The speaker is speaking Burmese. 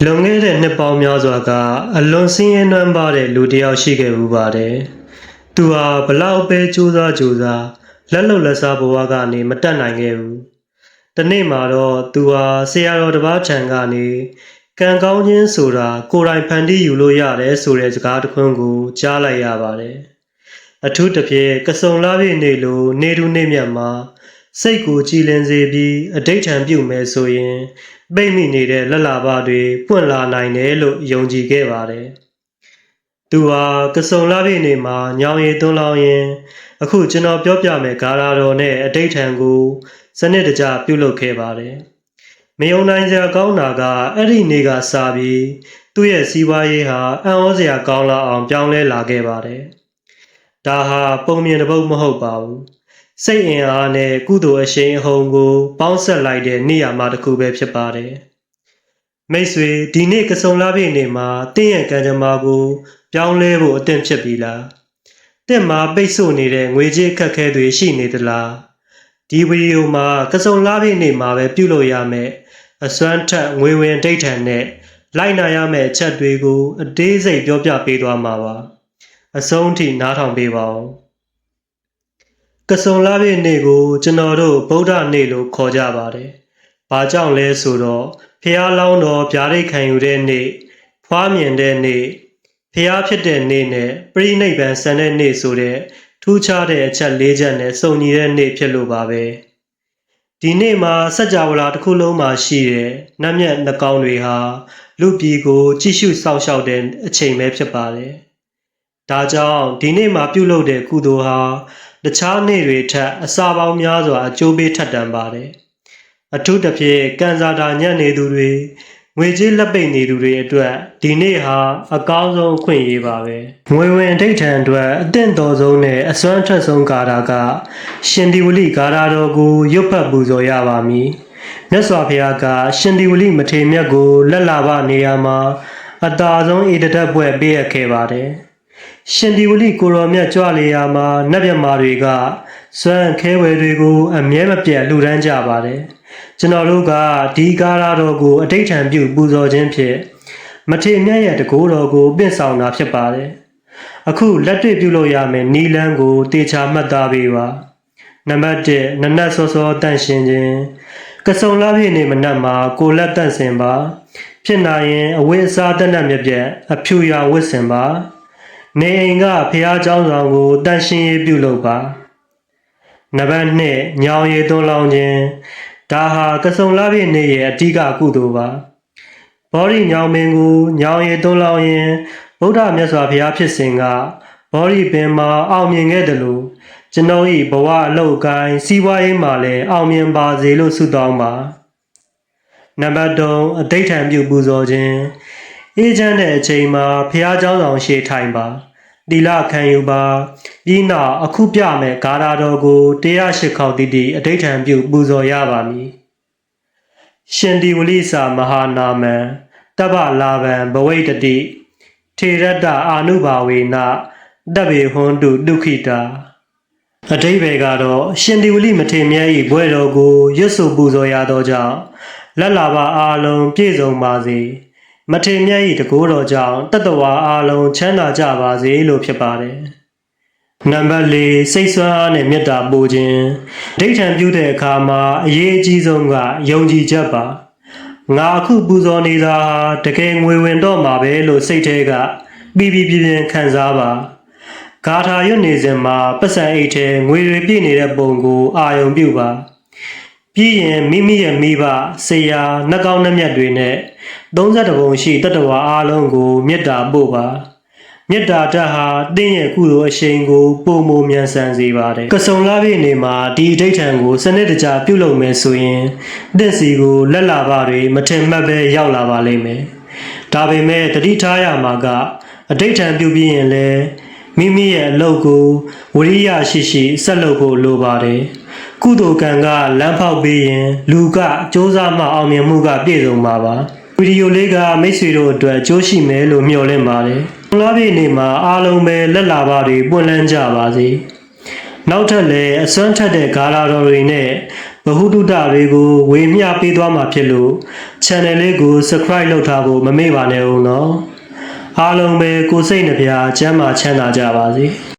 လွန်ခဲ့တဲ့နှစ်ပေါင်းများစွာကအလွန်ဆင်းရဲနွမ်းပါးတဲ့လူတစ်ယောက်ရှိခဲ့ဦးပါတယ်။သူဟာဘလောက်ပဲကြိုးစားလက်လုံလက်စားဘဝကနေမတက်နိုင်ခဲ့ဘူး။တနေ့မှာတော့သူဟာဆရာတော်တစ်ပါးထံကနေကံကောင်းခြင်းဆိုတာကိုယ်တိုင်ဖန်တီးယူလို့ရတယ်ဆိုတဲ့စကားတစ်ခွန်းကိုကြားလိုက်ရပါတယ်။အထူးသဖြင့်ကစုံလာပြည့်နေလို့နေထူးနေမြတ်မှာစိတ်ကိုကြည်လင်စေပြီးအဋိဋ္ဌံပြုမယ်ဆိုရင်ပိတ်မိနေတဲ့လက်လာပါတွေပွင့်လာနိုင်တယ်လို့ယုံကြည်ခဲ့ပါတယ်။သူဟာကစုံလာပြည့်နေမှာညောင်ရည်သွန်းလောင်းရင်အခုကျွန်တော်ပြောပြမယ်ဂါရာတော်နဲ့အဋိဋ္ဌံကိုစနစ်တကျပြုလုပ်ခဲ့ပါတယ်။မယုံနိုင်စရာကောင်းတာကအဲ့ဒီနေ့ကစပြီးသူ့ရဲ့စီးပွားရေးဟာအံ့ဩစရာကောင်းလာအောင်ပြောင်းလဲလာခဲ့ပါတယ်။ဒါဟာပုံမြင်တစ်ပုဒ်မဟုတ်ပါဘူး။စိတ်အင်အားနဲ့ကုသိုလ်အရှိန်အဟုန်ကိုပေါင်းဆက်လိုက်တဲ့နေရာမှာတစ်ခုပဲဖြစ်ပါတယ်။မိတ်ဆွေဒီနေ့ကစုံလာပြည့်နေမှာတင့်ရဲ့ကံကြမ္မာကိုပြောင်းလဲဖို့အသင့်ဖြစ်ပြီလား။တင့်မှာပိတ်ဆို့နေတဲ့ငွေကြေးအခက်အခဲတွေရှိနေသလား။ဒီဗီဒီယိုမှာကစုံလာပြည့်နေမှာပဲပြုလုပ်ရမယ်အစွမ်းထက်ငွေဝင်ဒိဋ္ဌံနဲ့လိုက်နာရမယ့်အချက်တွေကိုအသေးစိတ်ပြောပြပေးသွားမှာပါ။အဆုံးထိနားထောင်ပေးပါဦး။ကစုံလာပြည့်နေ့ကိုကျွန်တော်တို့ဗုဒ္ဓနေ့လို့ခေါ်ကြပါတယ်။ဘာကြောင့်လဲဆိုတော့ဖျားလောင်းတော်ဗျာဒိတ်ခံယူတဲ့နေ့ဖွားမြင်တဲ့နေ့ဖျားဖြစ်တဲ့နေ့နဲ့ပြိဋိဘံဆန်တဲ့နေ့ဆိုတဲ့ထူးခြားတဲ့အချက်၄ချက်နဲ့စုံညီတဲ့နေ့ဖြစ်လို့ပါပဲ။ဒီနေ့မှာစัจ java လာတစ်ခုလုံးမှာရှိတဲ့နတ်မြတ်နှကောင်းတွေဟာလူပြည်ကိုကြည့်ရှုစောင့်ရှောက်တဲ့အချိန်ပဲဖြစ်ပါတယ်။ဒါကြောင့်ဒီနေ့မှာပြုလုပ်တဲ့ကုသိုလ်ဟာတခြားနေ့တွေထက်အစာပေါင်းများစွာအကျိုးပေးထက်တန်ပါတယ်။အထူးသဖြင့်ကံစားတာညံ့နေသူတွေငွေကြေးလက်ပိတ်နေသူတွေအတွက်ဒီနေ့ဟာအကောင်းဆုံးအခွင့်အရေးပါပဲ။ငွေဝင်ဒိဋ္ဌံအတွက်အသင့်တော်ဆုံးနဲ့အစွမ်းထက်ဆုံးဂါထာကရှင်ဒီဝလိဂါထာတော်ကိုရွတ်ဖတ်ပူဇော်ရပါမည်။မြတ်စွာဘုရားကရှင်ဒီဝလိမထေရမြတ်ကိုလက်လာပနေရာမှာအတာဆုံးဧတဒတ်ဘွဲ့ပေးအပ်ခဲ့ပါတယ်။ရှင်ဒီဝလိကိုရောမြတ်ကြွလေရာမှာနတ်မြတ်မာတွေကစွမ်းခဲဝယ်တွေကိုအမြဲမပြတ်လှူဒန်းကြပါတယ်။ကျွန်တော်တို့ကဒီဂါထာတော်ကိုအဋိဋ္ဌံပြုပူဇော်ခြင်းဖြင့်မထေရမြတ်ရဲ့တကူတော်ကိုပင့်ဆောင်တာဖြစ်ပါတယ်။အခုလက်တွေ့ပြုလုပ်ရမယ့်နီလန်းကိုတေချာမှတ်သားပေးပါ။နံပါတ်1နနတ်စောစောတန့်ရှင်းခြင်းကစုံလာပြည့်နေမနက်မှာကိုလက်တန့်စင်ပါဖြစ်နိုင်ရင်အဝိအစားတတ်မြတ်ပြက်အဖြူရာဝတ်စင်ပါနေအိမ်ကဖះเจ้าဆောင်ကိုတန့်ရှင်းရေးပြုလုပ်ပါနံပါတ်2ညောင်ရည်သွန်းလောင်းခြင်းဒါဟာကစုံလာပြည့်နေရဲ့အဓိကကုသိုလ်ပါဘောရီညောင်ပင်ကိုညောင်ရည်သွန်းလောင်းရင်ဗုဒ္ဓမြတ်စွာဘုရားဖြစ်စဉ်ကဘောရီပင်မှာအောင်မြင်ခဲ့တယ်လို့ကျွန်တော်၏ဘဝအလုပ်ကိုင်းစီးပွားရေးမှာလည်းအောင်မြင်ပါစေလို့ဆုတောင်းပါနံပါတ်3အဋိဋ္ဌံပြုပူဇော်ခြင်းအေးချမ်းတဲ့အချိန်မှာဘုရားကျောင်းဆောင်ရှေ့ထိုင်ပါတိလခံယူပါပြီးနောက်အခုပြမယ်ဂါထာတော်ကို108ခေါက်တိတိအဋိဋ္ဌံပြုပူဇော်ရပါမည်ရှင်ဒီဝလိစာမဟာနာမံတပ္ပလာဗံဘဝိတတိထေရတ္တအာနုဘာဝေနတဗ္ဗေဟွန်တုဒုက္ခိတာအဓိပ္ပာယ်ကတော့ရှင်ဒီဝလိမထေရမြတ်၏ဘွဲ့တော်ကိုရွတ်ဆိုပူဇော်ရသောကြောင့်လက်လာပါအားလုံးပြည့်စုံပါစေမထေရမြတ်၏တကူတော်ကြောင့်တတ္တဝါအားလုံးချမ်းသာကြပါစေလို့ဖြစ်ပါတယ်နံပါတ်4စိတ်ဆွမ်းအားနဲ့မေတ္တာပို့ခြင်းဒိဋ္ဌံပြုတဲ့အခါမှာအရေးအကြီးဆုံးကယုံကြည်ချက်ပါငါအခုပူဇော်နေတာဟာတကယ်ငွေဝင်တော့မှာပဲလို့စိတ်ထဲကပြီးပြင်းခံစားပါဂါထာရွတ်နေစဉ်မှာပတ်စံအိတ်ထဲငွေတွေပြည့်နေတဲ့ပုံကိုအာယုံပြုပါပြီးရင်မိမိရဲ့မိဘဆရာနှကောင်းနှမျက်တွေနဲ့32ပုံရှိတတ္တဝါအားလုံးကိုမေတ္တာပို့ပါမေတ္တာဓာတ်ဟာတင်းရဲ့ကုသိုလ်အရှိန်ကိုပုံမမြန်ဆန်စေပါတယ်ကစုံလာပြည့်နေမှာဒီအဋိဋ္ဌံကိုစနစ်တကျပြုလုပ်မယ်ဆိုရင်တင့်စီကိုလက်လာပါတွေမထင်မှတ်ပဲရောက်လာပါလိမ့်မယ်ဒါပေမဲ့တတိထားရမှာကအဋိဋ္ဌံပြုပြီးရင်လည်းမိမိရဲ့အလုပ်ကိုဝိရိယရှိဆက်လုပ်ဖို့လိုပါတယ်ကုသိုလ်ကံကလမ်းဖောက်ပေးရင်လူကစ조사မှအောင်မြင်မှုကပြည့်စုံပါပါဗီဒီယိုလေးကမိတ်ဆွေတို့အတွက်အကျိုးရှိမယ်လို့မျှော်လင့်ပါတယ်။လာပြည့်နေ့မှာအားလုံးပဲလက်လာပါတွေပွင့်လန်းကြပါစေ။နောက်ထပ်လည်းအစွမ်းထက်တဲ့ဂါလာတော်တွေနဲ့ဗ ဟုတုတတွေကိုဝေမျှပေးသွားမှာဖြစ်လို့ channel လေးကို subscribe လုပ်ထားဖို့မမေ့ပါနဲ့ဦးနော်အားလုံးပဲကိုယ်စိတ်နှပြကျန်းမာချမ်းသာကြပါစေ